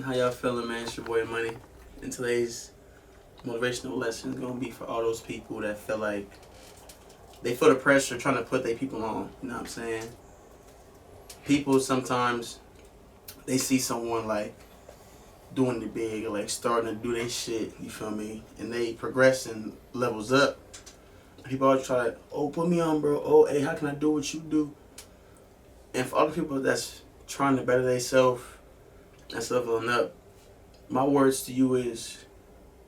How y'all feeling, man? It's your boy Money. And today's motivational lesson is gonna be for all those people that feel like they feel the pressure trying to put their people on. You know what I'm saying? People sometimes they see someone like doing the big or like starting to do their shit. You feel me? And they progress and levels up. People always try to, oh, put me on, bro. Oh, hey, how can I do what you do? And for other people that's trying to better themselves, that's leveling up, my words to you is,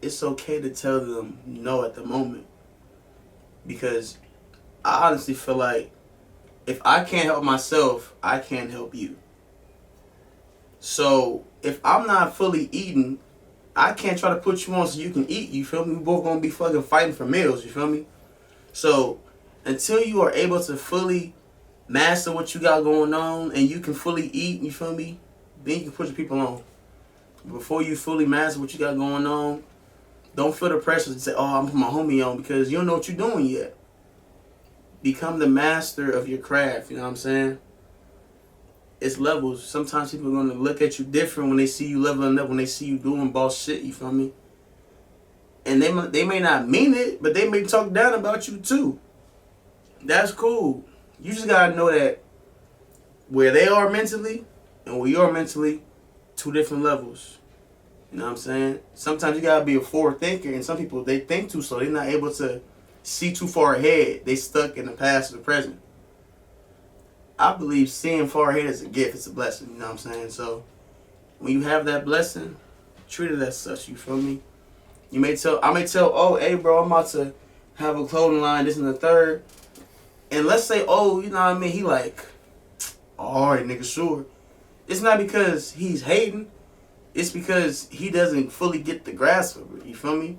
it's okay to tell them no at the moment. Because I honestly feel like if I can't help myself, I can't help you. So if I'm not fully eating, I can't try to put you on so you can eat. You feel me? We both gonna be fucking fighting for meals. You feel me? So until you are able to fully master what you got going on and you can fully eat, you feel me? Then you can put your people on. Before you fully master what you got going on, don't feel the pressure to say, oh, I'm putting my homie on, because you don't know what you're doing yet. Become the master of your craft, you know what I'm saying? It's levels. Sometimes people are going to look at you different when they see you leveling up, when they see you doing boss shit, you feel me? And they may not mean it, but they may talk down about you too. That's cool. You just got to know that where they are mentally and where you are mentally, two different levels. You know what I'm saying? Sometimes you got to be a forward thinker, and some people, they think too slow. They're not able to see too far ahead. They stuck in the past or the present. I believe seeing far ahead is a gift. It's a blessing. You know what I'm saying? So when you have that blessing, treat it as such. You feel me? I may tell, oh, hey, bro, I'm about to have a clothing line, this and the third. And let's say, oh, you know what I mean? He like, all right, nigga, sure. It's not because he's hating. It's because he doesn't fully get the grasp of it. You feel me?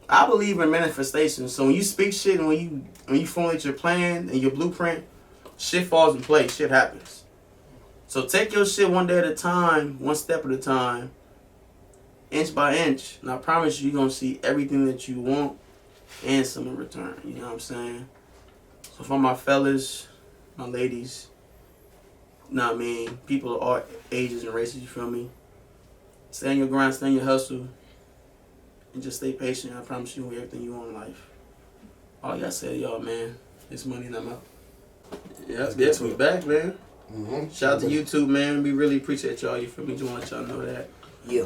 I believe in manifestation. So when you speak shit and when you formulate your plan and your blueprint, shit falls in place. Shit happens. So take your shit one day at a time, one step at a time, inch by inch. And I promise you, you're going to see everything that you want and some in return. You know what I'm saying? So for my fellas, my ladies, you know what I mean? People of all ages and races, you feel me? Stay on your grind, stay on your hustle, and just stay patient. I promise you everything you want in life. All y'all say to y'all, man, it's Money and I'm out. Yep, yes, we back, man. Mm-hmm. Shout out to YouTube, man. We really appreciate y'all. You feel me? Just want to let y'all know that. Yeah.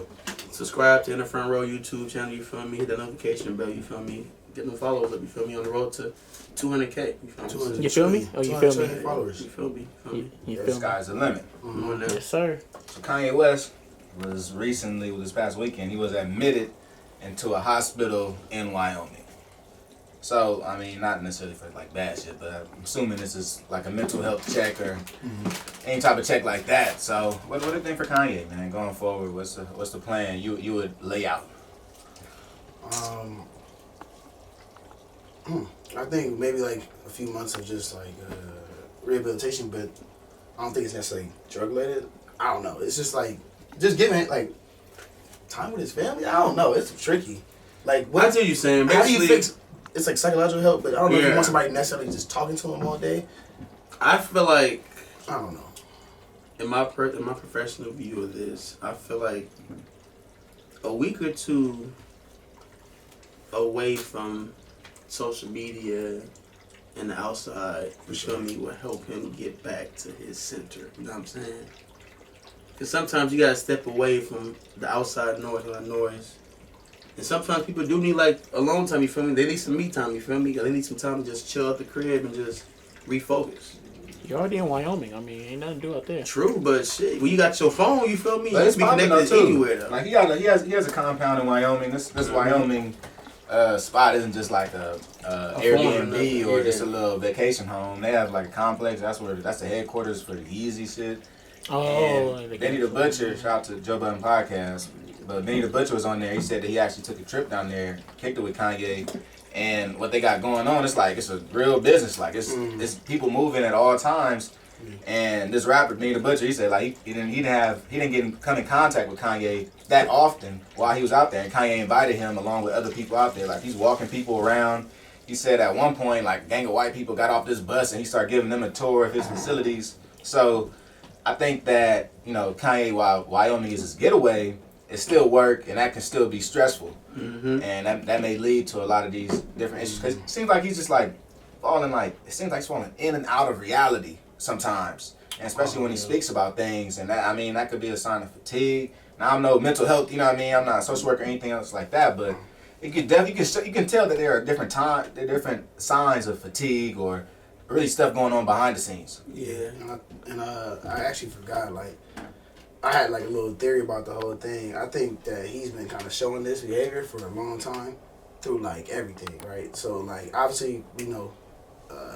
Subscribe to In the Front Row YouTube channel, you feel me? Hit the notification bell, you feel me? Get them followers up, you feel me? On the road to 200K, you feel me? You feel me? Oh, you feel me? Followers. You feel me? You feel The me? sky's the limit. Mm-hmm. Yes, sir. So Kanye West was recently, this past weekend, he was admitted into a hospital in Wyoming. So, I mean, not necessarily for like bad shit, but I'm assuming this is like a mental health check or any type of check like that. So, what do you think for Kanye, man, going forward? What's the plan you would lay out? I think maybe like a few months of just like rehabilitation, but I don't think it's necessarily drug related. I don't know. It's just like giving it like time with his family. I don't know. It's tricky. Like what? I see what you're saying. How do you Basically, fix? It's like psychological help, but I don't know if you want somebody necessarily just talking to him all day. I feel like, I don't know. in my professional view of this, I feel like a week or two away from social media and the outside, you feel me, will help him get back to his center. You know what I'm saying? Because sometimes you gotta step away from the outside noise. And sometimes people do need like alone time, you feel me? They need some me time, you feel me? They need some time to just chill at the crib and just refocus. You're already in Wyoming. I mean, ain't nothing to do out there. True, but shit, when you got your phone, you feel me? But You it's can be connected too. anywhere though. Like he has a compound in Wyoming. This Wyoming spot isn't just like a Airbnb or just a little vacation home. They have like a complex. That's the headquarters for the Yeezy shit. Oh, and Benny the Butcher, shout out to Joe Budden Podcast. But Benny the Butcher was on there. He said that he actually took a trip down there, kicked it with Kanye, and what they got going on, it's like it's a real business. Like it's people moving at all times. And this rapper Benny the Butcher, he said like he didn't come in contact with Kanye that often while he was out there, and Kanye invited him along with other people out there. Like he's walking people around. He said at one point like a gang of white people got off this bus and he started giving them a tour of his facilities. So I think that, Kanye, while Wyoming is his getaway, it still work, and that can still be stressful. Mm-hmm. And that may lead to a lot of these different issues. Because it seems like he's just like falling he's falling in and out of reality sometimes. And especially when he speaks about things. And that could be a sign of fatigue. Now, I'm no mental health, you know what I mean? I'm not a social worker or anything else like that, but you can tell that there are different signs of fatigue or really stuff going on behind the scenes. Yeah, and I actually forgot, like, I had like a little theory about the whole thing. I think that he's been kind of showing this behavior for a long time through like everything, right? So like obviously we know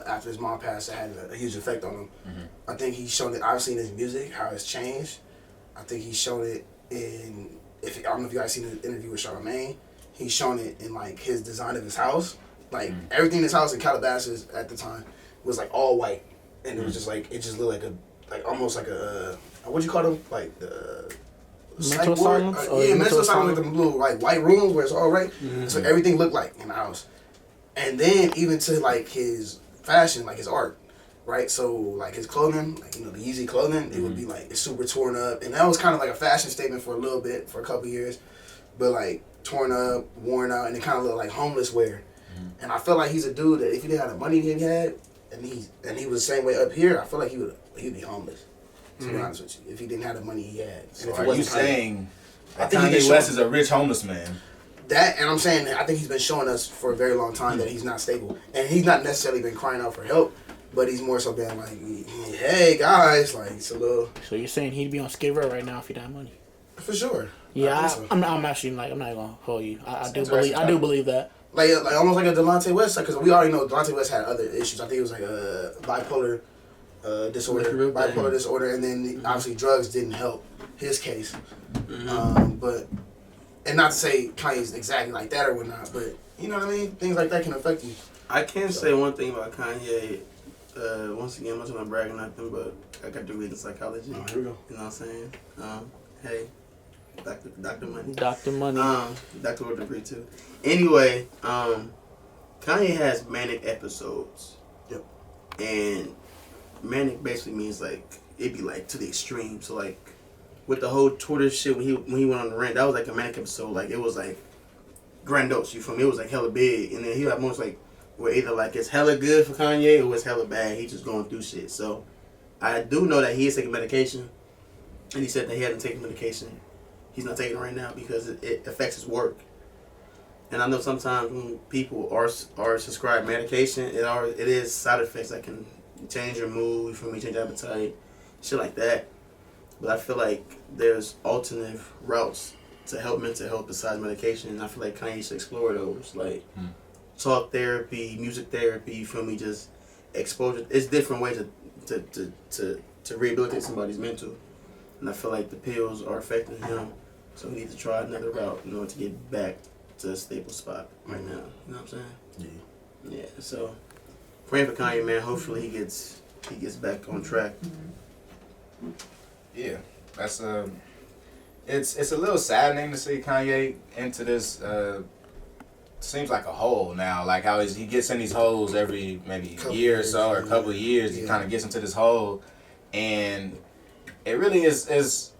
after his mom passed, it had a huge effect on him. Mm-hmm. I think he's shown it obviously in his music how it's changed. I think he's shown it in I don't know if you guys seen the interview with Charlamagne. He's shown it in like his design of his house. Like everything in his house in Calabasas at the time was like all white, and it was just like it just looked like almost like a what do you call them, like the mental asylum? Yeah, mental asylum, like the little like white room where it's all right. Mm-hmm. So everything looked like in the house, and then even to like his fashion, like his art, right? So like his clothing, like the Yeezy clothing, it would be like it's super torn up, and that was kind of like a fashion statement for a little bit, for a couple years, but like torn up, worn out, and it kind of looked like homeless wear. Mm-hmm. And I feel like he's a dude that if he didn't have the money he had, and he was the same way up here, I feel like he'd be homeless. To be honest with you, if he didn't have the money he had. So are you saying that Kanye West is a rich homeless man? That, and I'm saying that I think he's been showing us for a very long time that he's not stable, and he's not necessarily been crying out for help, but he's more so been like, hey guys, like it's a little. So you're saying he'd be on Skid Row right now if he didn't have money? For sure. Yeah, I'm actually like I'm not gonna hold you. I do believe that. Like almost like a Delonte West, because we already know Delonte West had other issues. I think it was like a bipolar disorder, and then obviously drugs didn't help his case. Mm-hmm. But not to say Kanye's exactly like that or whatnot, but you know what I mean. Things like that can affect you. I can say one thing about Kanye. Once again, I'm not trying to brag or nothing, but I got degrees in psychology. Oh, here we go. You know what I'm saying? Hey, Dr. Money. Dr. Money. Doctoral degree too. Anyway, Kanye has manic episodes. Yep. And manic basically means like it'd be like to the extreme. So like with the whole Twitter shit when he went on the rant, that was like a manic episode. Like it was like grandiose. You feel me? It was like hella big, and then he had most like where either like it's hella good for Kanye or it's hella bad. He's just going through shit. So I do know that he is taking medication, and he said that he hasn't taken medication. He's not taking it right now because it affects his work. And I know sometimes when people are prescribed medication, it is side effects that can change your mood, you feel me, change appetite, shit like that. But I feel like there's alternative routes to help mental health besides medication, and I feel like Kanye should explore those, like talk therapy, music therapy, you feel me, just exposure. It's different ways to rehabilitate somebody's mental, and I feel like the pills are affecting him, so we need to try another route in order to get back to a stable spot right now. You know what I'm saying? Yeah. So praying for Kanye, man. Hopefully he gets back on track. Yeah, that's it's a little saddening to see Kanye into this. Seems like a hole now, like how he gets in these holes every maybe year or so, or a couple of years. He kind of gets into this hole, and it really is.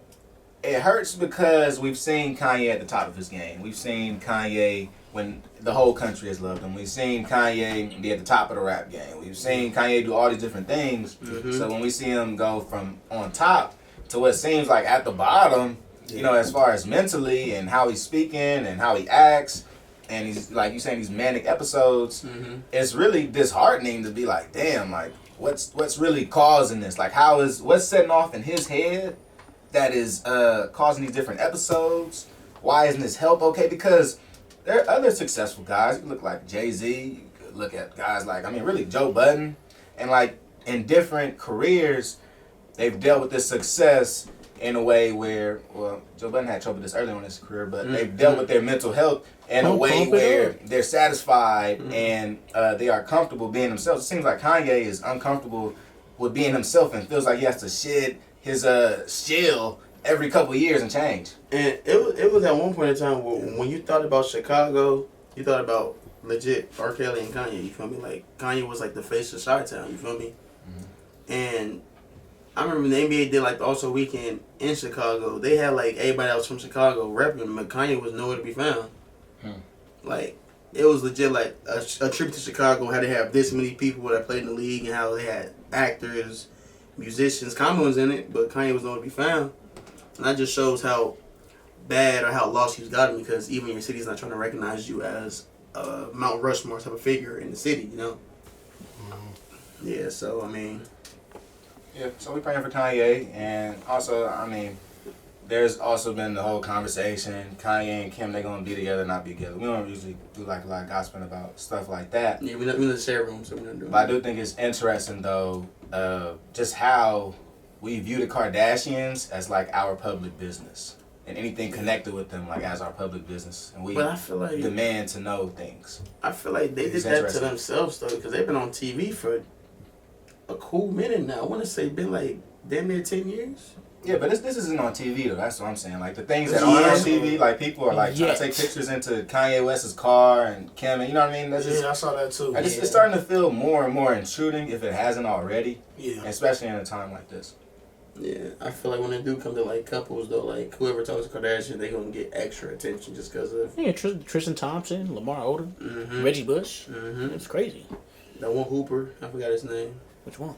It hurts because we've seen Kanye at the top of his game. We've seen Kanye when the whole country has loved him. We've seen Kanye be at the top of the rap game. We've seen Kanye do all these different things. Mm-hmm. So when we see him go from on top to what seems like at the bottom, you know, as far as mentally and how he's speaking and how he acts, and he's like you saying these manic episodes, it's really disheartening to be like, damn, like what's really causing this? Like what's setting off in his head that is causing these different episodes? Why isn't his health okay? Because there are other successful guys. You look like Jay-Z. You could look at guys like, really Joe Budden. And like in different careers, they've dealt with this success in a way where, well, Joe Budden had trouble with this early on in his career, but they've dealt with their mental health in a way where they're satisfied and they are comfortable being themselves. It seems like Kanye is uncomfortable with being himself and feels like he has to shed his shell every couple of years and change. And it was at one point in time where when you thought about Chicago, you thought about legit R. Kelly and Kanye, you feel me? Like Kanye was like the face of Chi-Town, you feel me? And I remember when the NBA did like the All-Star Weekend in Chicago. They had like everybody else from Chicago repping, but Kanye was nowhere to be found. Like it was legit like a trip to Chicago had to have this many people that played in the league and how they had actors, musicians. Common was in it, but Kanye was nowhere to be found. And that just shows how bad or how lost he's gotten because even your city's not trying to recognize you as a Mount Rushmore type of figure in the city, you know? Yeah, so I mean... Yeah, so we're praying for Kanye, and also, I mean, there's also been the whole conversation, Kanye and Kim, they're going to be together, not be together. We don't usually do like a lot of gossiping about stuff like that. Yeah, we're in the share room, so we're not doing But I do think it's interesting, though, just how we view the Kardashians as like our public business. And anything connected with them like as our public business. And we But I feel like... demand to know things. I feel like they did that to themselves, though, because they've been on TV for a cool minute now. I want to say been like damn near 10 years. Yeah, but this isn't on TV though. That's what I'm saying. Like the things that aren't on TV, like people are like trying to take pictures into Kanye West's car and Kim, and you know what I mean. That's just, I saw that too. It's starting to feel more and more intruding if it hasn't already. Yeah, especially in a time like this. Yeah, I feel like when they do come to like couples though, like whoever talks to Kardashian, they gonna get extra attention just because of Tristan Thompson, Lamar Odom, Reggie Bush. It's crazy. That one Hooper, I forgot his name. Which one?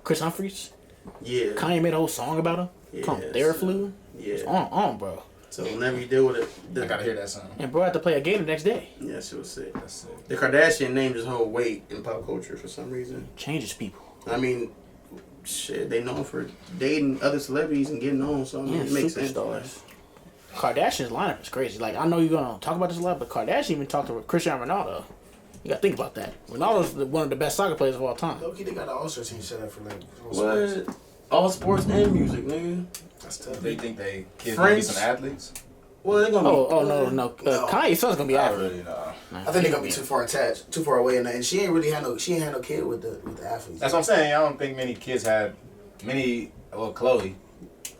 Chris Humphries. Yeah. Kanye made a whole song about him. Yeah, Come Theraflu. Yeah. It's on, bro. So whenever you deal with it, I gotta hear that song. And bro had to play a game the next day. Yeah, she was sick. That's sick. The Kardashian name just hold weight in pop culture for some reason. Changes people. I mean, shit, they known for dating other celebrities and getting on, so I mean, it makes sense. Kardashian's lineup is crazy. Like, I know you're gonna talk about this a lot, but Kardashian even talked to Cristiano Ronaldo. You gotta think about that. Ronaldo's one of the best soccer players of all time. Loki, they got an All-Star team set up for like What? All sports and music, nigga. That's tough. They think they kids gonna be some athletes? Well, they're gonna be. No. Kanye's son's gonna be I athlete. really know. I think they're gonna be too far attached, too far away, and she ain't really had no kid with the athletes. That's what I'm saying. I don't think many kids had Chloe.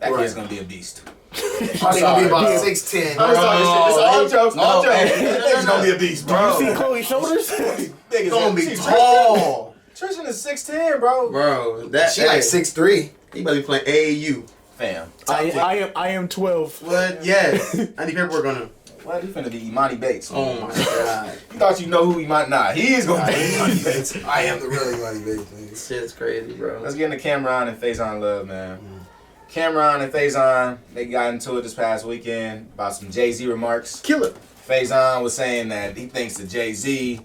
That kid's gonna be a beast. Probably gonna be about 6'10". It's all jokes. All jokes. It's gonna be a beast, bro. You see Chloe's shoulders? It's gonna be tall. Tristan is 6'10", bro. Bro, She like 6'3". He about to be playing AAU. Fam. I am 12. What? Yes. I need paperwork on him. What? He finna be Imani Bates. Oh my god. You thought you know who Imani? Nah, he's gonna be Imani Bates. I am the real Imani Bates, nigga. Shit's crazy, bro. Let's get into Cameron and Faison Love, man. Cameron and Faison, they got into it this past weekend about some Jay-Z remarks. Killer. Faison was saying that he thinks that Jay-Z,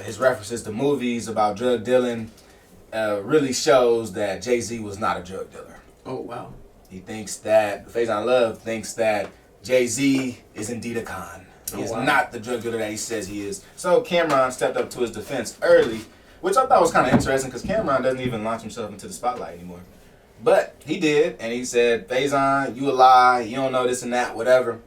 his references to movies about drug dealing, really shows that Jay-Z was not a drug dealer. Oh, wow. He thinks that, Faison Love thinks that Jay-Z is indeed a con. He is not the drug dealer that he says he is. So Cameron stepped up to his defense early, which I thought was kind of interesting because Cameron doesn't even launch himself into the spotlight anymore. But he did, and he said, Faison, you a lie, you don't know this and that, whatever.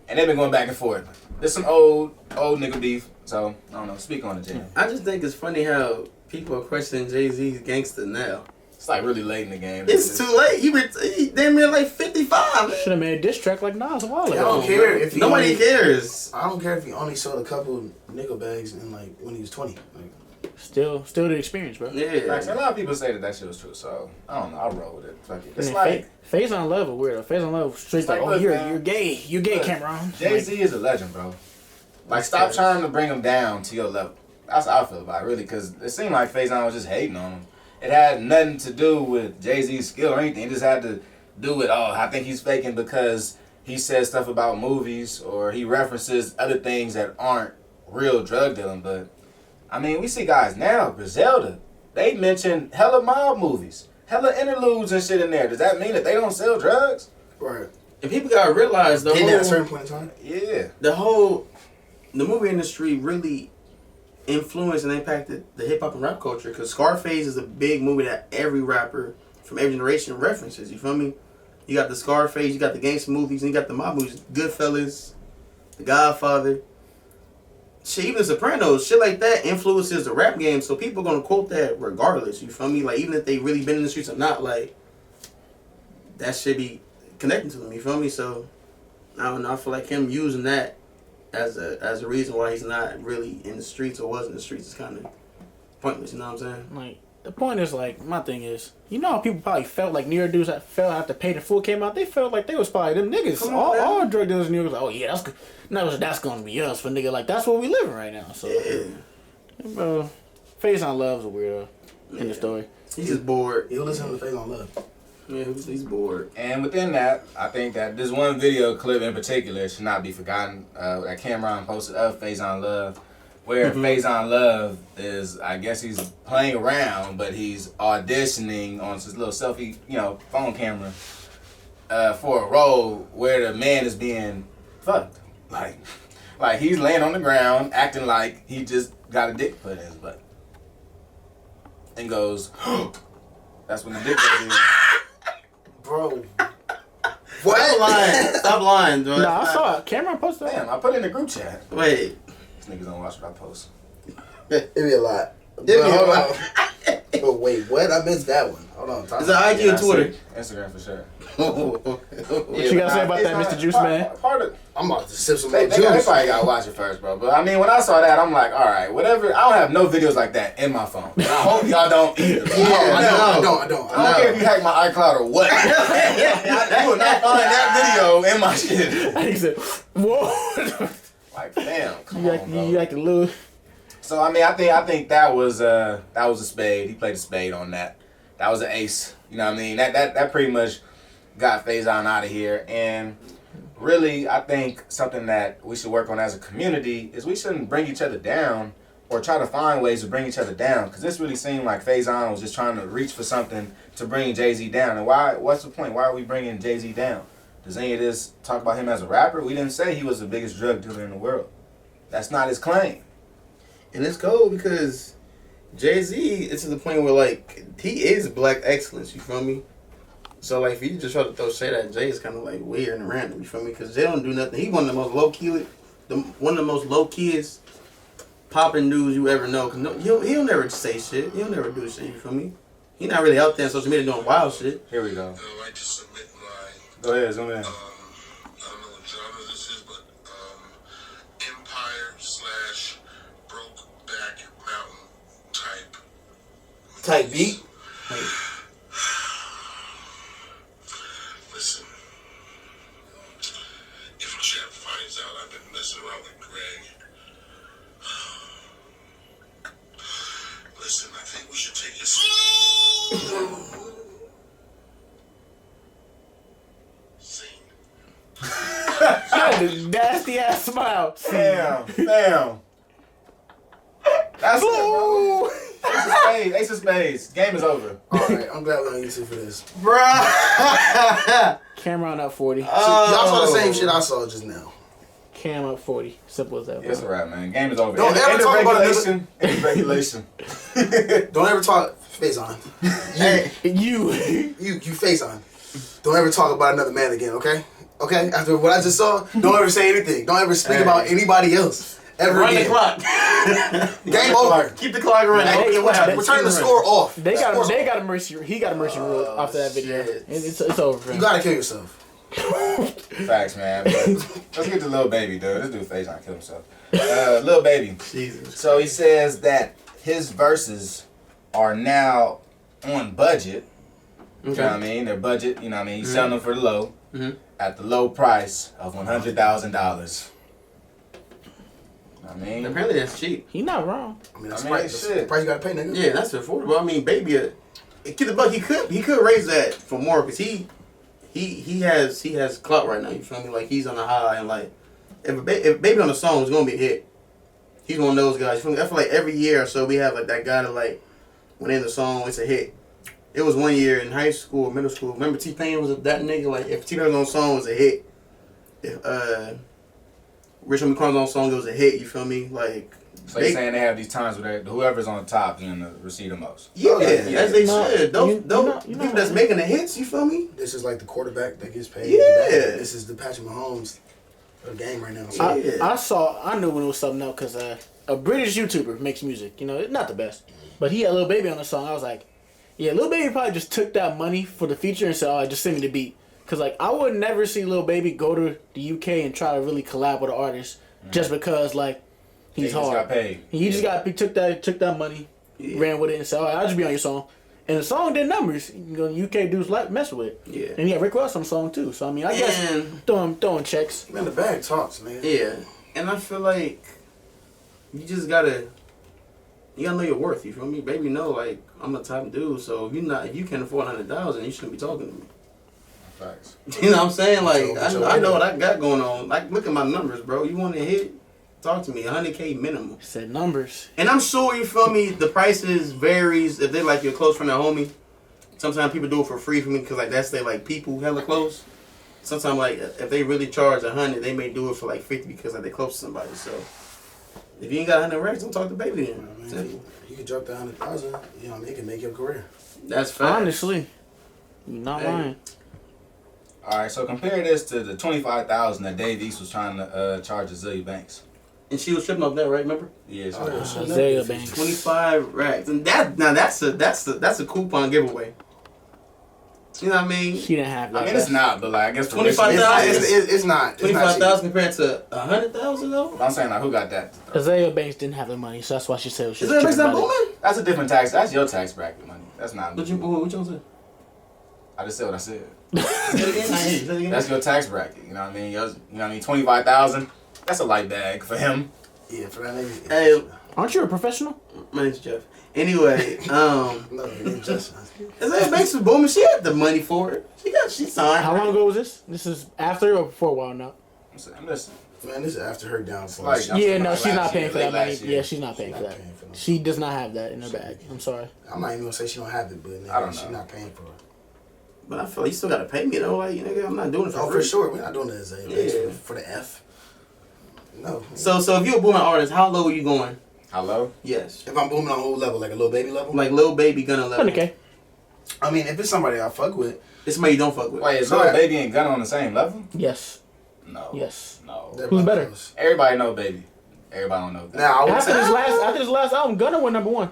And they've been going back and forth. There's some old nigga beef, so, I don't know, speak on it, Jay. I just think it's funny how people are questioning Jay-Z's gangster now. It's like really late in the game. It's too late. He damn near like 55. Should have made a diss track like Nas a while ago. I don't care if Nobody cares. I don't care if he only sold a couple nickel bags in like when he was 20. Like, Still the experience, bro. Like, Yeah. a lot of people say that shit was true, so I don't know. I'll roll with it. Fuck it. It's And like Faison Love a weirdo. Faison Love straight like, look, you're man. gay. You're gay, Look, Cameron. Jay-Z is a legend, bro. Like, stop trying to bring him down to your level. That's how I feel about it, really, because it seemed like Faison was just hating on him. It had nothing to do with Jay-Z's skill or anything. It just had to do with, I think he's faking because he says stuff about movies or he references other things that aren't real drug dealing. But, I mean, we see guys now, Griselda, they mention hella mob movies, hella interludes and shit in there. Does that mean that they don't sell drugs? right. And people gotta realize Did at a certain point in time. Yeah. the movie industry really influenced and impacted the hip hop and rap culture because Scarface is a big movie that every rapper from every generation references. You feel me? You got the Scarface, you got the gangster movies, and you got the mob movies, Goodfellas, The Godfather. Shit, even Sopranos, shit like that influences the rap game, so people gonna quote that regardless. You feel me? Like even if they really been in the streets or not, like that should be connecting to them. You feel me? So I don't know. I feel like him using that as a reason why he's not really in the streets or was in the streets is kind of pointless. You know what I'm saying? Like the point is, like, my thing is, you know how people probably felt like New York dudes that felt after Paid in Full came out? They felt like they was probably them niggas. All drug dealers in New York was like, oh yeah, that's gonna be us. But nigga, like, that's what we living right now. So, bro, Face on Love's a weirdo in the story. He's just bored. He'll listen to Face on Love. Yeah, he's bored. And within that, I think that this one video clip in particular should not be forgotten. That Cameron posted of Face on Love, where Face on Love is, I guess he's playing around, but he's auditioning on his little selfie, phone camera for a role where the man is being fucked. Like he's laying on the ground, acting like he just got a dick put in his butt. And goes, that's when the dick goes in. Bro. Stop lying. Stop lying, bro. No, I saw it. Cameron posted that. Damn, I put it in the group chat. Wait. These niggas don't watch what I post. It'd be a lot. It'd be a lot. But wait, what? I missed that one. Hold on. Is it IG or Twitter? Instagram for sure. What you gotta say about that, Mr. Juice Man? Part of, I'm about to sip some they more juice. probably gotta watch it first, bro. But I mean, when I saw that, I'm like, all right, whatever. I don't have no videos like that in my phone. And I hope y'all don't either. Bro. I don't. I don't care if you hack my iCloud or what. You will not find that video in my shit. He said, whoa. Like, damn, come on, bro. You like a little... So I mean, I think that was a spade. He played a spade on that. That was an ace. You know what I mean? That pretty much got Faison out of here. And really, I think something that we should work on as a community is we shouldn't bring each other down or try to find ways to bring each other down. Because this really seemed like Faison was just trying to reach for something to bring Jay-Z down. And what's the point? Why are we bringing Jay-Z down? Does any of this talk about him as a rapper? We didn't say he was the biggest drug dealer in the world. That's not his claim. And it's cool because Jay-Z, it's to the point where, like, he is black excellence, you feel me? So, like, if you just try to throw shade at Jay, it's kind of, like, weird and random, you feel me? Because Jay don't do nothing. He one of the most low-keyest popping dudes you ever know. Cause he'll never say shit. He'll never do shit, you feel me? He not really out there on social media doing wild shit. Here we go. I'd like to submit my... Go ahead, zoom in. I don't know what genre this is, but Empire / Brokeback Mountain Type beat? Listen, if Jeff finds out I've been messing around with Greg, listen, I think we should take this. Scene. The nasty ass smile. Damn. That's it, bro. Ace of Spades. Game is over. Alright, I'm glad we're on YouTube for this. Bruh! Cameron up 40. Y'all saw the same shit I saw just now. Cam up 40. Simple as that. It's a wrap, man. Game is over. Don't ever talk about regulation. Regulation. Don't ever talk face on. Hey, You. You face on. Don't ever talk about another man again, okay? Okay? After what I just saw, don't ever say anything. Don't ever speak about anybody else. Ever run again. the clock. Game over. Keep the clock running. I don't care what happens. We're turning the score off. They got a mercy. He got a mercy rule after that video. shit. It's over. For him. You gotta kill yourself. Facts, man. But let's get to Lil Baby, dude. This dude face trying to kill himself. Lil Baby. Jesus. So he says that his verses are now on budget. You know what I mean? Their budget, you know what I mean? He's selling them for the low. At the low price of $100,000. I mean, Apparently that's cheap. He not wrong. I mean, that's I mean, price. shit. The price you gotta pay, nigga. Yeah, that's affordable. I mean, Baby, Kid the Buck, he could raise that for more because he has clout right now. You feel me? Like he's on the high and like if Baby on the song is gonna be a hit, he's one of those guys. You feel me? I feel like every year or so we have like that guy that like when in the song it's a hit. It was one year in high school, middle school. Remember T-Pain was that nigga? Like if T-Pain was on song, it was a hit. If Rich Homie Quan's on song, it was a hit. You feel me? Like. so you're saying they have these times where whoever's on top is going to receive the most. Yeah, yeah. as they No, should. Those you know people that's making the hits, you feel me? This is like the quarterback that gets paid. Yeah. This is the Patrick Mahomes of the game right now. I knew when it was something else because a British YouTuber makes music. You know, it's not the best, but he had Lil Baby on the song. I was like, yeah, Lil Baby probably just took that money for the feature and said, "Oh, just send me the beat." Because like I would never see Lil Baby go to the UK and try to really collab with an artist just because like he's He just hard. got paid. He took that money. ran with it and said, "Oh, I'll just be on your song." And the song did numbers. UK dudes like mess with it. Yeah. And he had Rick Ross on the song too. So I mean, I guess And- throwing checks. Man, the bag talks, man. Yeah, and I feel like you just gotta know your worth. You feel me, baby? Know like I'm a top dude. So if you can't afford $100,000, you shouldn't be talking to me. Facts. You know what I'm saying? Like So I know what I got going on. Like look at my numbers, bro. You want to hit? Talk to me. 100K minimum. Said numbers. And I'm sure you feel me. The prices varies if they're like your close friend or homie. Sometimes people do it for free for me because like that's their like people hella close. Sometimes like if they really charge 100, they may do it for like 50 because like they close to somebody. So if you ain't got 100 racks, don't talk to baby then. I mean, you can drop that 100,000. You know what I mean? It can make your career. That's fact. Honestly, you're not Hey. lying. All right, so compare this to the 25,000 that Dave East was trying to charge Azealia Banks. And she was tripping off that, right? Remember? Yeah, Oh, yeah, so shit. Isaiah Banks. 25 racks, and that's a coupon giveaway. You know what I mean? She didn't have that. I mean, it's not, but like I guess for 25,000 rich niggas, It's not. 25,000 compared to 100,000 though. I'm saying like who got that? Isaiah Banks didn't have the money, so that's why she said she Is was that tripping not about it. booming? That's a different tax. That's your tax bracket money. That's not. What you say? I just said what I said. Say it again. Say it again. That's your tax bracket. You know what I mean? Yours, you know what I mean? 25,000. That's a light bag for him. Yeah, for that nigga. Hey, Aren't you a professional? my name's Jeff. Anyway, No, it ain't just. Isaiah Banks was booming. She had the money for it. She signed. How long ago was this? This is after or before a while now? I'm saying, listen. Man, this is after her downfall. Like, Shit. I'm Yeah, saying, no, like she's last not paying year, for that late money. last year. Yeah, she's not paying She's for not that. paying for no She does not have that in her bag. I'm sorry. I'm not even gonna say she don't have it, but I don't nigga, she's know. not paying for it. But I feel like you still gotta pay me though. Like nigga, I'm not doing it for Oh, free. for sure. We're not doing that as a Yeah. for the F. No. So if you're a booming artist, how low are you going? Hello? Yes. If I'm booming on whole level, like a little baby level, Like Lil Baby Gunna level. 100K. I mean, if it's somebody I fuck with, It's somebody you don't fuck with. Wait, is So Lil that- Baby and Gunna on the same level? Yes. No. Yes. No. they're Who's about better? close. Everybody know Baby. Everybody don't know Gunna. Now, I would After say this last album, Gunna went number one.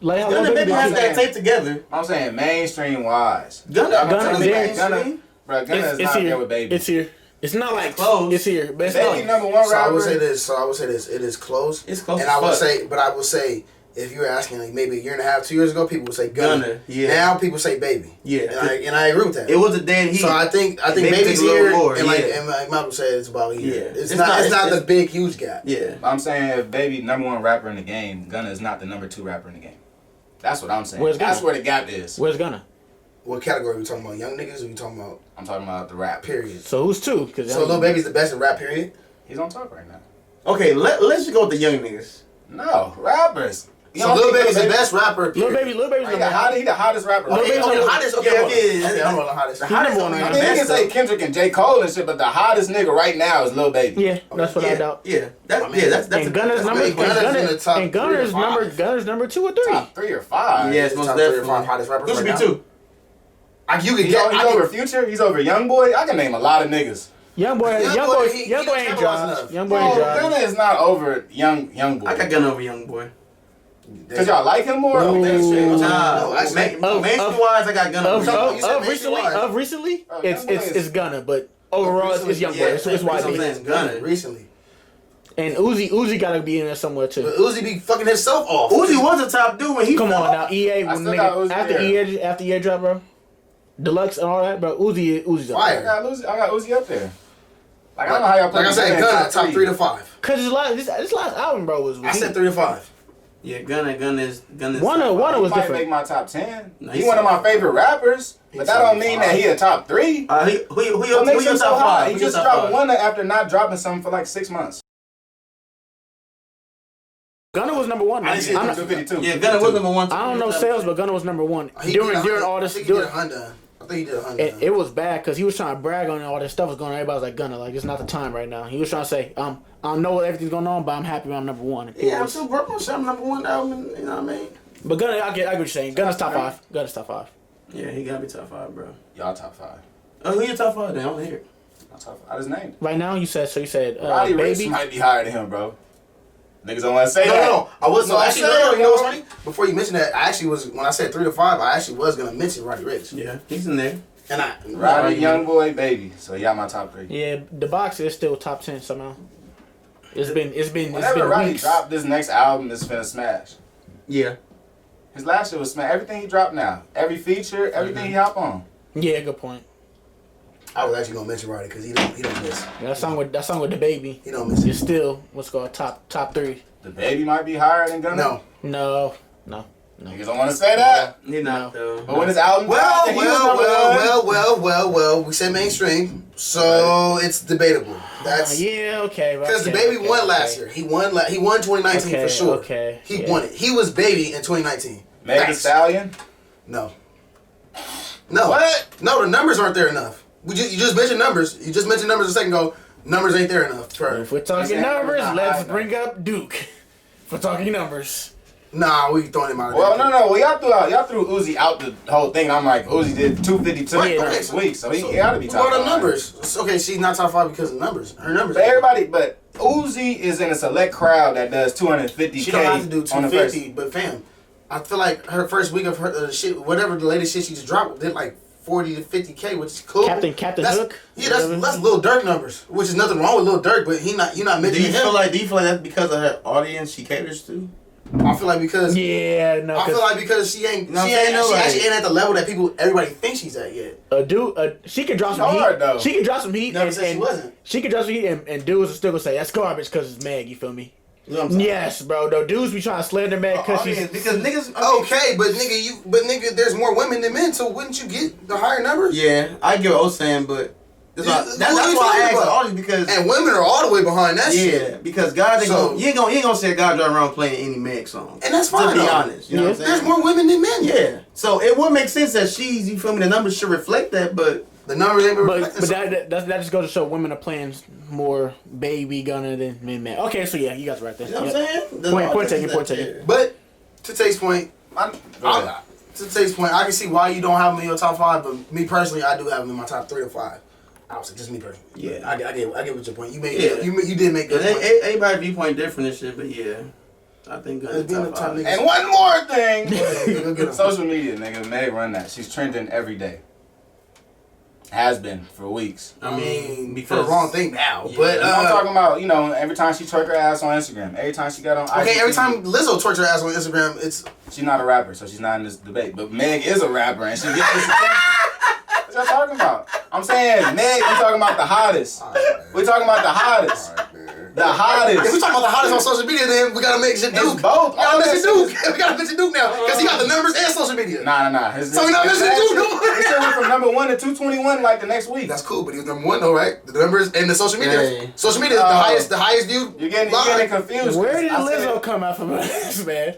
Like how Gunna Lil Baby Baby has did. that tape together. I'm saying mainstream wise. Gunna Gunna's there. mainstream. Bro, Gunna is It's not there here. with Baby. It's here. It's not like Close. It's here, but it's Baby not. number one So I would say rapper. this. It is close. It's close And as I would fuck. say, but I would say, if you were asking like maybe a year and a half, 2 years ago, people would say Gunna. Gunna, yeah. Now people say Baby. Yeah. And I agree with that. It was a dead heat. So I think Baby Baby's took a little here, more, and like yeah. and like Michael said, it's about here. Yeah. It's It's not not- it's not it's- the big huge gap. yeah. I'm saying if Baby number one rapper in the game, Gunna is not the number two rapper in the game. That's what I'm saying. Where's That's Gunna? where the gap is. Where's Gunna? What category are we talking about? Young niggas? Or we talking about I'm talking about the rap. period? So who's two? Cause So Lil Baby's the best in rap period. He's on top right now. Okay, let's just go with the young niggas. No, rappers. You So don't Lil think Baby's the best rapper. Lil Period. Lil Baby's He number one. the hottest rapper. Lil Okay, Baby's okay, number- hottest. Okay, yeah, okay. yeah, Okay, yeah. I'm on the hottest. The hottest number one one, right I now. mean, you can best, say though. Kendrick and J. Cole and shit, but the hottest nigga right now is Lil Baby. Yeah, that's what I yeah, doubt. yeah. That's I mean, that's And Gunna's that's number big. and Gunna's in Gunna- the top and 3 or Gunna's 5. Gunna's number 2 or 3. Top 3 or 5. Yes, most Top 3 or definitely. 5 hottest rappers Who should right be now. two? You could He's, get. he's over Future. He's over Youngboy. I can name a lot of niggas. Young boy he ain't don't dropped. capitalize enough. Young boy ain't Oh, dropped. Gunna is not over Youngboy. I got Gunna over Young Boy. Cause y'all like him more. Ooh. Mainstream. Nah, No, actually, mainstream wise, I got Gunna over Young Boy. You said mainstream-wise. Of recently, Oh, it's Young Boy is- Gunna, but overall it's Young Boy. Yeah, It's that's what I'm YB. saying. Gunna. recently. And Uzi gotta be in there somewhere But too. Uzi be fucking himself off. Uzi was a top dude when he Come fell on now, off. EA I when still got nigga, Uzi after EA drop, bro. Deluxe and all that, bro. Uzi's up. Fire. I got Uzi up there. Like I don't know how y'all put Like I this said, in Gunna top 3 to 5. Cause this last album, bro, was I said 3 to 5. Yeah, Gunna is One top of five. it was He might different. make my top 10. No, He's he's one of my top favorite rappers, but He's that don't mean top that he a top 3. Who What your makes him so top hot? five? He Who your just top dropped five? one after not dropping something for like 6 months. Gunna was number one. I Man. didn't say I'm not- 252. Yeah, Gunna was number one. I don't know sales, but Gunna was number one He did during 100. all I this. think he did During, 100. I think he did 100. it was bad because he was trying to brag on all this stuff was going on. Everybody was like, Gunna, like it's not the time right now. He was trying to say, I don't know what everything's going on, but I'm happy I'm number one. And Yeah, I'm was- still working on something number one album. You know what I mean? But Gunna, I get what you're saying. Gunna's top 5. Gunna's top 5. Yeah, he gotta be top 5, bro. Y'all top 5. Oh, who your top 5 then? I want to hear it. My top 5. I just named. Right now, you said Roddy Ricch Baby. might be higher than him, bro. Niggas don't want to say No, that. no. I was No, I actually. said No, it, you know what's bro. funny? Before you mentioned that, I actually was when I said 3 to 5. I actually was gonna mention Roddy Ricch. Yeah, he's in there. And I Roddy, Youngboy, Baby. So y'all my top 3. Yeah, the box is still top 10 somehow. It's been Whenever Roddy weeks. drop this next album, it's finna smash. Yeah. His last shit was smack. Everything he dropped now, every feature, everything he hop on. Yeah, good point. I was actually gonna mention Roddy because he don't miss. That song with the baby. He don't miss It's it. still what's called top 3. The baby might be higher than Gunna. No. No. Niggas don't want to say that. He not No. though. But when his album dropped, he was number one. Well. We said mainstream, so it's debatable. That's Yeah, okay. because the baby won last year. He won 2019 for sure. Okay. He won it. He was baby in 2019. Meg Thee Facts. Stallion. No. What? No, the numbers aren't there enough. You just mentioned numbers. You just mentioned numbers a second ago. Numbers ain't there enough. If we're talking numbers, let's bring up Duke. If we're talking numbers. Nah, we throwing him out of Well, there. no. Well, y'all threw Uzi out the whole thing. I'm like, Uzi did 252 Right, okay, next week, so he gotta be What top about the five. numbers? It's okay, she's not top 5 because of numbers. Her numbers. But Uzi is in a select crowd that does 250K. She don't have to do on the first. 250, but fam, I feel like her first week of her shit, whatever the latest shit she just dropped, did like 40 to 50K, which is cool. Captain That's- Hook? Yeah, that's Lil Durk numbers, which is nothing wrong with Lil Durk, but you're not Do mentioning you him. feel like that's because of her audience she caters to? I feel like because Yeah, no. I feel like because she ain't You know what she I'm saying? Like- actually ain't at the level that everybody thinks she's at yet. She can drop some hard, heat. though. She can drop some heat. Never said she wasn't. She can drop some heat, and dudes will still gonna say that's garbage because it's Meg. You feel me? You know what I'm saying? Yes, bro. No dudes be trying to slander Meg because she's. Because niggas. Okay, but nigga, there's more women than men, so wouldn't you get the higher numbers? Yeah, I get what I was saying, but that's why, Yeah, that's what are you why I talking asked the about? audience because And women are all the way behind that shit. yeah, because God ain't So- gonna, you ain't gonna say God drive around playing any Meg song. And that's fine, To be though. honest, you know what I'm saying? There's more women than men. Yeah, so it would make sense that she's, you feel me, the numbers should reflect that, but The numbers ain't But reflecting that just goes to show women are playing more baby Gunna than men. Okay, so yeah, you guys are right there. you know what Yep. I'm saying? There's Point all taken, things point that- taken. But to Tate's point, Go I ahead. can see why you don't have them in your top 5. But me personally, I do have them in my top 3 or 5. Obviously, just me personally. Yeah. I get what your point. You made. Yeah. You did make And good point. everybody's viewpoint different and shit, but yeah, I think Let's be in the top five. niggas. And one more thing. Go get 'em. Social media, nigga. Meg run that. She's trending every day. Has been for weeks. I mean, for because- the wrong thing now. Yeah. But I'm talking about, every time she twerk her ass on Instagram, every time she got on okay, every IGTV. time Lizzo twerks her ass on Instagram, it's She's not a rapper, so she's not in this debate. But Meg is a rapper, and she gets this attention. What y'all talking about? I'm saying, Meg, we talking about the hottest. We talking about the hottest. The if we hottest. talking about the hottest on social media, then we gotta mention Duke. It's both. We gotta All that mention shit Duke. We gotta mention Duke now because he got the numbers and social media. Nah. So we not listening to Duke. It still went from number 1 to 221 like the next week. That's cool, but he was number 1 though, right? The numbers and the social media. Hey. Social media is the highest viewed. You're getting live. confused. Where did I said- Lizzo come out from this, man?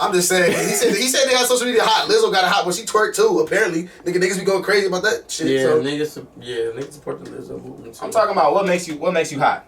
I'm just saying. He said they had social media hot. Lizzo got it hot, but she twerked too. Apparently, niggas be going crazy about that shit. Yeah, So. niggas support the Lizzo movement. I'm talking about what makes you hot.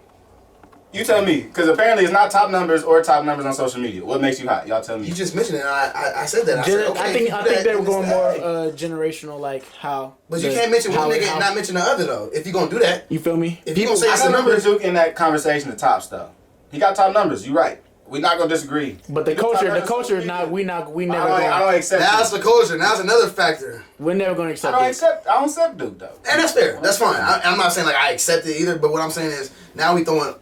You tell me, because apparently it's not top numbers or top numbers on social media. What makes you hot? Y'all tell me. You just mentioned it. And I said that. I said, okay, I think you do they that, were it's going that. more generational, like how. But you can't mention one how- nigga how- and not mention the other though. If you gonna do that, You feel me? if you gonna say I it's the remember numbers, Duke in that conversation, the top stuff. He got top numbers. You're right. We're not gonna disagree. But the He got top culture, numbers on social is not. media. We never. I don't accept. that's Duke. the culture. Now that's another factor, We're never going to I accept don't this. accept Duke though. and that's fair. That's fine. I'm not saying like I accept it either. But what I'm saying is now we throwing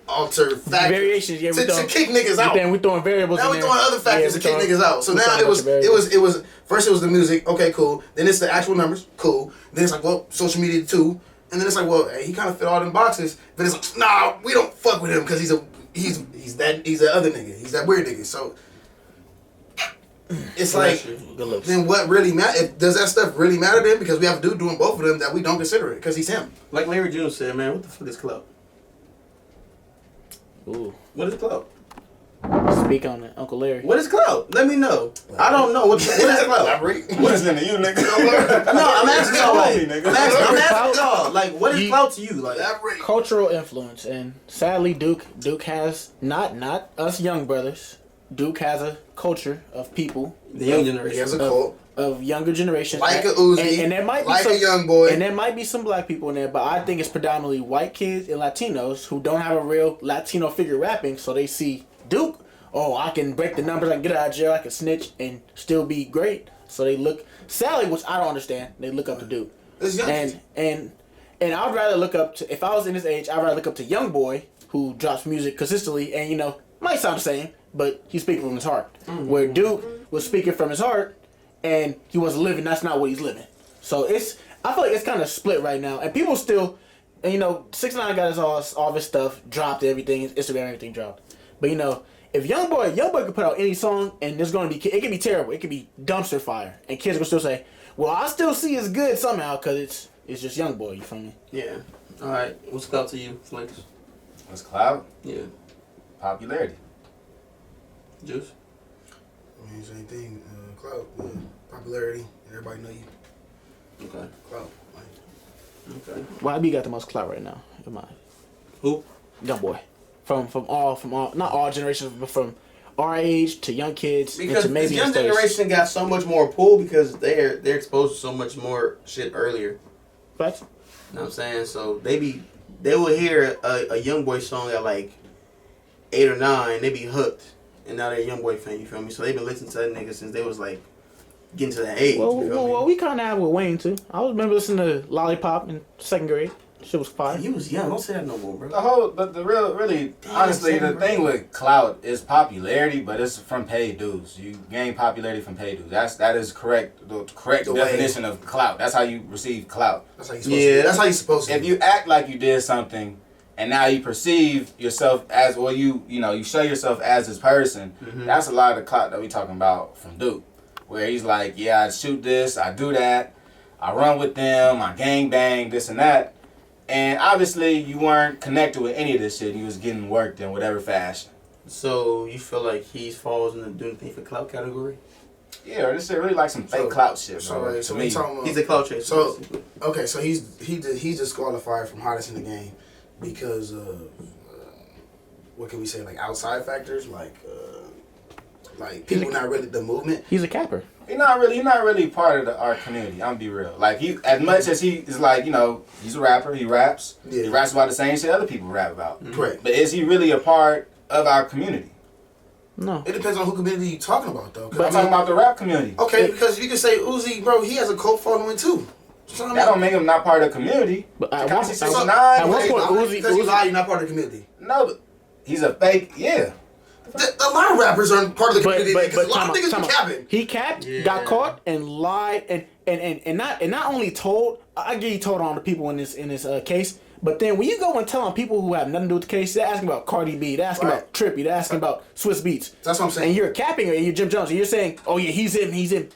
alter factors Variations, yeah, we to throwing- kick niggas out. Then we throwing variables. Now in we there. throwing other factors Yeah, to we kick throwing- niggas out. So we now throwing it a bunch was of variables. it was first it was the music. Okay, cool. Then it's the actual numbers. Cool. Then it's like, well, social media too. And then it's like, well, hey, he kind of fit all them boxes. But it's like, nah, we don't fuck with him because he's that other nigga. He's that weird nigga. So it's like, Good looks. then what really matter? Does that stuff really matter to him? Because we have a dude doing both of them that we don't consider it because he's him. Like Larry June said, man, what the fuck is clout? Ooh. What is clout? Speak on it, Uncle Larry. What is clout? Let me know. I don't know. What is clout? Elaborate. What is into you, nigga? No, I'm asking y'all. Like, Me, nigga. I'm asking y'all. Like, what is clout to you? Like, Elaborate. Cultural influence, and sadly, Duke has not us young brothers. Duke has a culture of people, the young He generation. has a cult. of younger generation, Like a Uzi, and there might be like some, a young boy. and there might be some black people in there, but I think it's predominantly white kids and Latinos who don't have a real Latino figure rapping, so they see Duke. Oh, I can break the numbers, I can get out of jail, I can snitch and still be great. So they look Sally, which I don't understand. They look up to Duke, It's young kids. and I'd rather look up to, if I was in his age, I'd rather look up to Young Boy who drops music consistently and might sound the same, but he's speaking from his heart. Where Duke was speaking from his heart, and he wasn't living. That's not what he's living. So I feel like it's kind of split right now, and people still, and 6ix9ine got all of his stuff dropped, everything, Instagram, everything dropped. But if YoungBoy could put out any song, and there's gonna be, it could be terrible, it could be dumpster fire, and kids will still say, well, I still see it's good somehow because it's just YoungBoy. You feel me? Yeah. All right. What's clout to you, Flex? What's clout? Yeah. Popularity. Juice. I mean, same thing. Clout, popularity, and everybody know you. Okay. Clout. Like, Okay. YB got the most clout right now. In my Who? YoungBoy. From all, not all generations, but from our age to young kids, Because to this maybe young generation got so much more pull because they're exposed to so much more shit earlier. But You know what I'm saying? So they will hear a YoungBoy song at like 8 or 9, they be hooked, and now they're a YoungBoy fan. You feel me? So they've been listening to that nigga since they was like getting to that age. You feel me? well, we kind of have with Wayne too. I remember listening to Lollipop in 2nd grade. Shit was fire. You was young. Don't say that no more, bro. Honestly, Damn, the thing with clout is popularity, but it's from paid dues. You gain popularity from paid dues. That is correct. The correct The definition of clout. That's how you receive clout. that's how you supposed to. That's how you supposed to. If you act like you did something, and now you perceive yourself as, or you show yourself as this person, that's a lot of the clout that we talking about from Duke, where he's like, yeah, I shoot this, I do that, I run with them, I gang bang, this and that. And obviously, you weren't connected with any of this shit. You was getting worked in whatever fashion. So you feel like he falls in the doing thing for clout category? Yeah, or this shit really like some fake So- clout shit, So, bro. right, to so me. we talking about. He's a clout chaser. So basically. okay, so he's disqualified from hottest in the game because of what can we say, like outside factors, like people not really the movement. He's a capper. He's not really part of our community. I'm gonna be real. Like he, as much as he is like, he's a rapper. He raps. Yeah. He raps about the same shit other people rap about. Correct. But is he really a part of our community? No. It depends on who community you talking about though. 'Cause I'm talking about the rap community. Okay, because you can say Uzi, bro, he has a cult following too. So, I mean, That don't make him not part of the community. But at Tekashi one- 6ix9ine, at one because point, because you lie, you're not part of the community. no, but he's a fake. Yeah. A lot of rappers aren't part of the But community because a lot time of niggas out. be capping. He capped, Yeah. got caught, and lied, and not only told. I give you told on the people in this case, but then when you go and tell on people who have nothing to do with the case, they're asking about Cardi B, they're asking Right. about Trippie, they're asking about Swiss Beats. That's what I'm saying. And you're capping, and you're Jim Jones, and you're saying, oh yeah, he's him.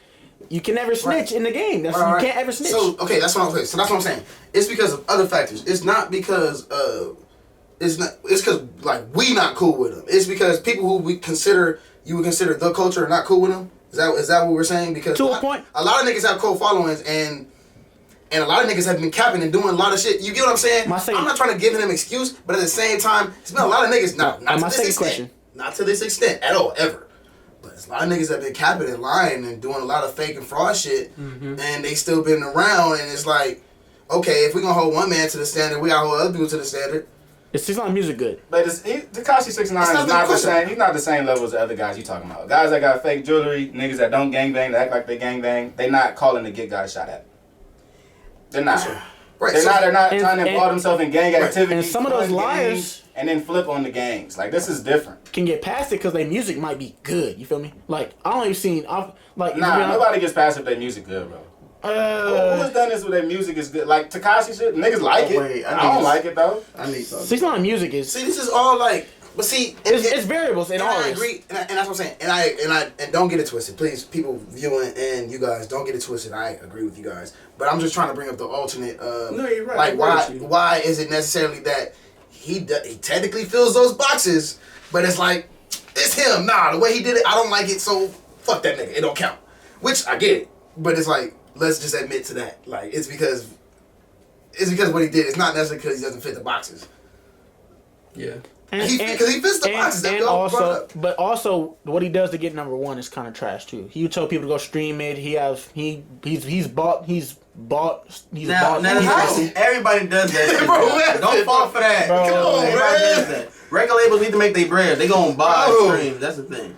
You can never snitch in the game. That's, Right, right. You can't ever snitch. So okay, that's what I'm saying. So that's what I'm saying. It's because of other factors. It's not because it's because like we not cool with them. It's because people who you would consider the culture are not cool with them. Is that what we're saying? Because To a point. a lot of niggas have cult followings and a lot of niggas have been capping and doing a lot of shit. You get what I'm saying? My second- I'm not trying to give them an excuse, but at the same time, it's been a lot of niggas. Not And to my this second extent. question. Not to this extent at all, ever. But it's a lot of niggas that been capping and lying and doing a lot of fake and fraud shit, and they still been around. And it's like, okay, if we gonna hold one man to the standard, we gotta hold other people to the standard. It's just not music good. But Tekashi 6ix9ine It's is not not the the question. same. He's not the same level as the other guys you talking about. Guys that got fake jewelry, niggas that don't gangbang, that act like they gangbang, they not calling to get guys shot at. They're not. Right. They're so, not. They're not and- trying to and- involve themselves in gang activity. And some of those fun liars- gangs, and then flip on the gangs. Like this is different. Can get past it because their music might be good. You feel me? Like I only seen like Nah, nobody gets past if their music good, bro. Who has done this with their music is good? Like Tekashi shit, niggas like it. Wait, I don't like it though. I need something. 6ix9ine music is see, this is all like, but see, it's variables in and all I this. agree, and that's what I'm saying. And don't get it twisted, please. People viewing and you guys, don't get it twisted. I agree with you guys, but I'm just trying to bring up the alternate. No, you're right. Like I why? agree with you. Why is it necessarily that he technically fills those boxes, but it's like it's him. Nah, the way he did it, I don't like it. So fuck that nigga. It don't count. Which I get it, but it's like let's just admit to that. Like it's because what he did. It's not necessarily because he doesn't fit the boxes. Yeah. Because he fits the boxes that we all brought up. But also, what he does to get number one is kind of trash too. He would tell people to go stream it. He's bought. Now, everybody does that shit. Bro, bro. Don't fall for that. Bro. Come on, Everybody man. does that. Record labels need to make their bread. They gonna buy Bro. streams. That's the thing.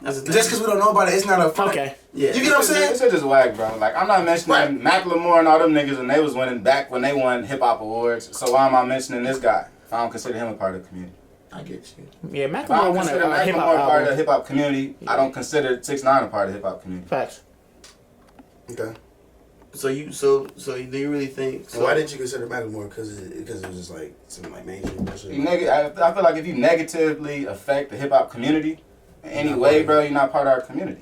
That's the thing. Just because we don't know about it, it's not a front. Okay. Yeah. You get what I'm saying? This shit just whack, bro. Like I'm not mentioning Right. Macklemore and all them niggas when they was winning back when they won hip hop awards. So why am I mentioning this guy if I don't consider him a part of the community? I get you. Yeah, If I Macklemore don't won consider a hip Macklemore hop part of the album. hip hop community, I don't consider 6ix9ine a part of the hip hop community. Facts. Okay. So do you really think? So why didn't you consider Macklemore? Because it was just like some like mainstream bullshit. I feel like if you negatively affect the hip hop community in any way, bro, you're not part of our community.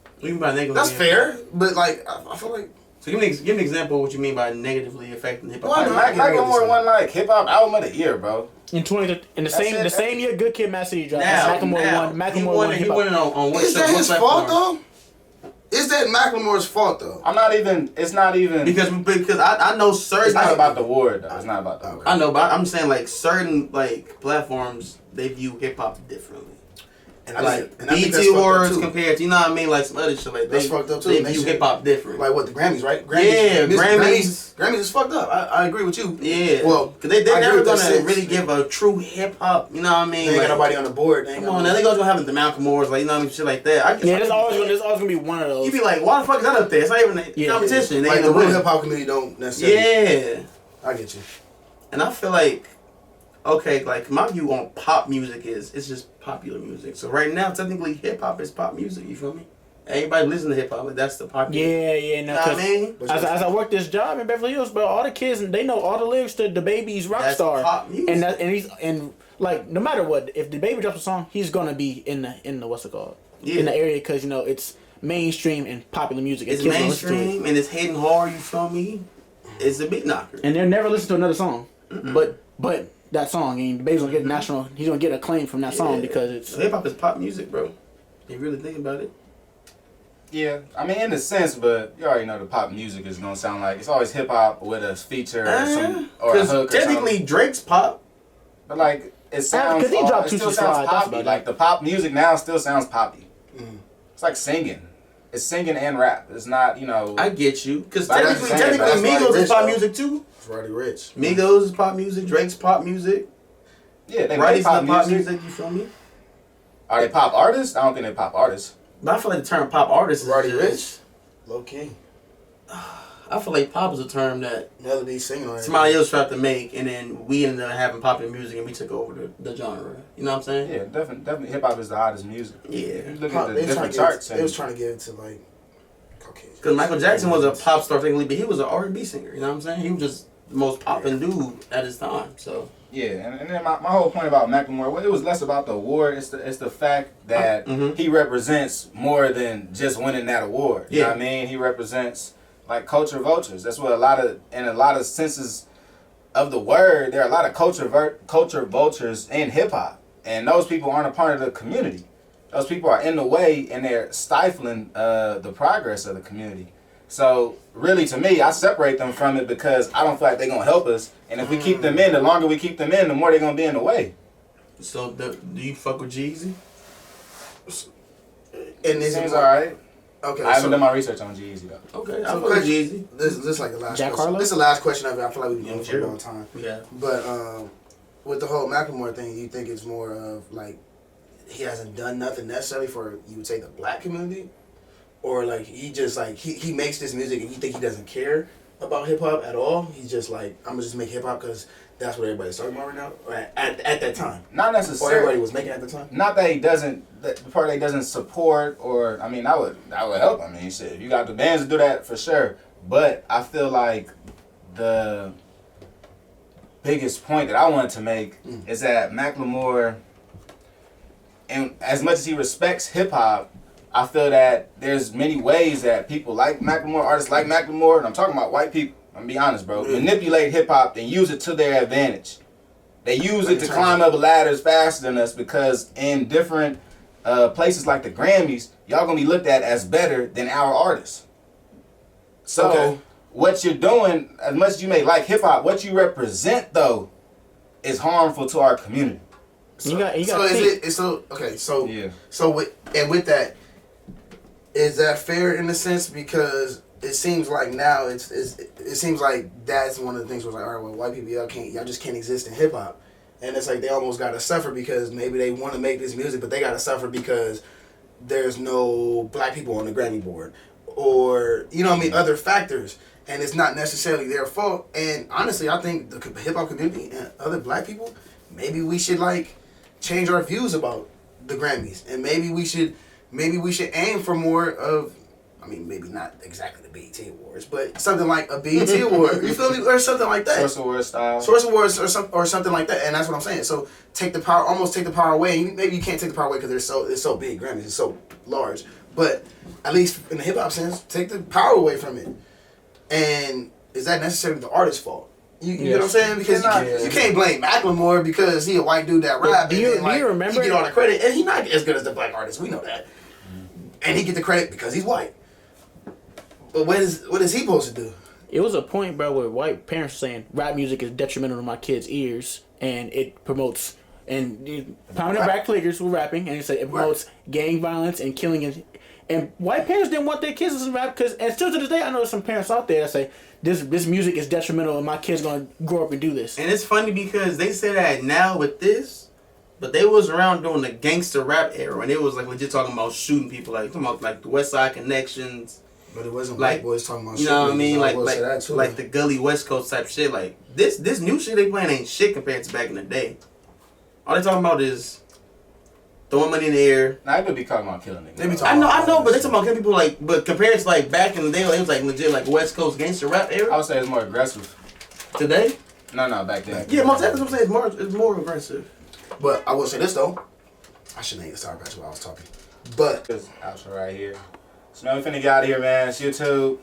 What do you mean by negative? That's fair, but like I feel like So give me an example of what you mean by negatively affecting hip hop. Why not? Macklemore won like hip hop album of the year, bro. In the same year, Good Kid, Mad City dropped. Now, Macklemore won he hip won hop. it on what is that what his platform? fault though? Is that Macklemore's fault though? It's not even. Because I know certain. It's not about the award, though. It's not about the award. I know, but I'm saying like certain like platforms they view hip hop differently. And I Like think that's BET fucked up, Awards too. compared to, you know what I mean, like some other shit like That's fucked up, too. They They view should- hip hop different. Like what the Grammys, right? Yeah, Grammys. Grammys is fucked up. I agree with you. Yeah, Well, cause they I agree never with that gonna sense. really give a true hip hop. You know what I They mean? ain't Like, got nobody on the board. They ain't come got on, now they gonna have the Malcolm Awards, like you know what I mean, shit like that. I guess Yeah, there's always gonna be one of those. You be like, why the fuck is that up there? It's not even a Yeah. competition. They Like ain't the gonna real win. hip hop community don't necessarily. Yeah, I get you. and I feel like, okay, like my view on pop music is it's just popular music. So right now, technically, hip hop is pop music. You feel me? Everybody listen to hip hop. Like that's the popular. Yeah, no. You know what I 'Cause mean? as I work this job in Beverly Hills, bro, all the kids they know all the lyrics to the Baby's That's Rockstar, pop music. and like no matter what, if the Baby drops a song, he's gonna be in the what's it called Yeah. in the area because you know it's mainstream and popular music. It's and kids gonna listen to it. mainstream and it's hitting hard. You feel me? It's a beat knocker. And they'll never listen to another song, but that song, and the Baby's gonna get national. He's gonna get acclaim from that song because it's hip hop is pop music, bro. You really think about it? Yeah, I mean in a sense, but you already know the pop music is gonna sound like it's always hip hop with a feature or some or a Because hook. Or technically something. Drake's pop. But like it sounds, 'cause he dropped it Two still to sounds Slide, that's poppy. about Like it. the pop music now still sounds poppy. It's like singing. It's singing and rap. It's not, you know. I get you. Because But technically, that's the same, that's Migos Roddy is pop Ricch, music too. It's Roddy Rich. Migos is pop music. Drake's pop music. yeah, they Roddy's make pop not pop music. music. You feel me? Are they pop artists? I don't think they're pop artists. But I feel like the term pop artist is Roddy just- Rich. Low key. I feel like pop is a term that Melody singing on it. somebody else tried to make, and then we ended up having popular music, and we took over the genre. You know what I'm saying? Yeah, definitely hip hop is the hottest music. Yeah. You look Pop, at they the was trying different to charts give it, they was and trying to give it to like Caucasian. Because Michael Jackson was a pop star technically, but he was an R&B singer. You know what I'm saying? He was just the most popping dude at his time. So yeah, and then my whole point about Macklemore, well, it was less about the award. It's the fact that he represents more than just winning that award. You know what I mean? He represents like culture vultures. That's what in a lot of senses of the word, there are a lot of culture vultures in hip hop, and those people aren't a part of the community. Those people are in the way, and they're stifling the progress of the community. So really, to me, I separate them from it because I don't feel like they're gonna help us. And if we keep them in, the longer we keep them in, the more they're gonna be in the way. So do you fuck with Jeezy? And this Seems is alright. Okay, I haven't so done my research on Jeezy though. Okay, I So fuck with Jeezy. this is like the last Jack question. Harlow? This is the last question of it. I feel like we've been Yeah, going for sure. a long time. Yeah. But with the whole Macklemore thing, you think it's more of like he hasn't done nothing necessarily for you would say the black community, or like he just like he makes this music and you think he doesn't care about hip hop at all? He's just like, I'm gonna just make hip hop because that's what everybody's talking about right now, or at that time, Not or everybody necessarily. was making at the time. Not that he doesn't. The part that he doesn't support, or I mean, that would help. I mean, shit, if you got the bands to do that for sure. But I feel like the biggest point that I wanted to make is that Macklemore, and as much as he respects hip hop, I feel that there's many ways that people like Macklemore, artists like Macklemore, and I'm talking about white people, I'm gonna be honest, bro, manipulate hip hop and use it to their advantage. They use it to climb up ladders faster than us because in different places like the Grammys, y'all gonna be looked at as better than our artists. So what you're doing, as much as you may like hip hop, what you represent though is harmful to our community. You got So to is think. it? So okay. So Yeah. So with that, is that fair in a sense? Because it seems like now it seems like that's one of the things was like, all right, well, white people y'all just can't exist in hip hop, and it's like they almost gotta suffer because maybe they want to make this music, but they gotta suffer because there's no black people on the Grammy board, or you know what I mean, other factors, and it's not necessarily their fault. And honestly, I think the hip hop community and other black people, maybe we should like change our views about the Grammys, and maybe we should aim for more of. I mean, maybe not exactly the BET Awards, but something like a BET Award. You feel me? Or something like that. Source Awards style. Source Awards or something like that. And that's what I'm saying. So almost take the power away. Maybe you can't take the power away because it's so big. Grammys is so large. But at least in the hip hop sense, take the power away from it. And is that necessarily the artist's fault? You know what I'm saying? Because you can't blame Macklemore because he a white dude that rap. Do you he remember? get all the credit, and he's not as good as the black artist. We know that. And he get the credit because he's white. But what is he supposed to do? It was a point, bro, where white parents were saying rap music is detrimental to my kids' ears, and it promotes prominent black figures were rapping, and it said it promotes gang violence and killing. And white parents didn't want their kids to listen to rap because, and still to this day, I know there's some parents out there that say this music is detrimental, and my kid's gonna grow up and do this. And it's funny because they say that now with this, but they was around during the gangster rap era, and it was like legit talking about shooting people, like talking about like the West Side Connections. But it wasn't Like, black boys talking about You know what I shit. mean? I will say that too. Like the Gully West Coast type shit. Like this new shit they playing ain't shit compared to back in the day. All they talking about is throwing money in the air. Nah, they be talking about killing niggas. They be talking I know, but they talking about killing people like. But compared to like back in the day, like, it was like legit like West Coast gangster rap I era. would say it's more aggressive. Today, No, back then. yeah, most that's what I'm saying. It's more aggressive. But I will say this though. I shouldn't have sorry about what I was talking. But This outro right here. So now we finna get out of here, man. It's YouTube.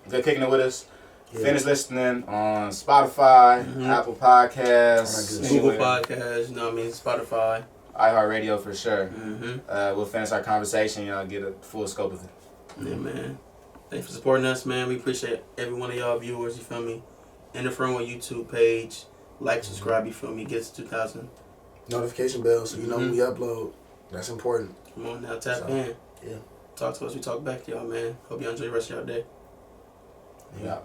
Good kicking it with us. Yeah. Finish listening on Spotify, Apple Podcasts, All that good Google anywhere. Podcasts, you know what I mean? Spotify. iHeartRadio for sure. Mm-hmm. We'll finish our conversation, y'all get a full scope of it. Yeah, man. Thanks for supporting us, man. We appreciate every one of y'all viewers, you feel me? And the Front Row YouTube page. Like, subscribe, you feel me? Get to 2,000. notification bell so you know when we upload. That's important. Come on now, tap So, in. yeah. Talk to us, we talk back to y'all, man. Hope y'all enjoy the rest of y'all day. Yeah.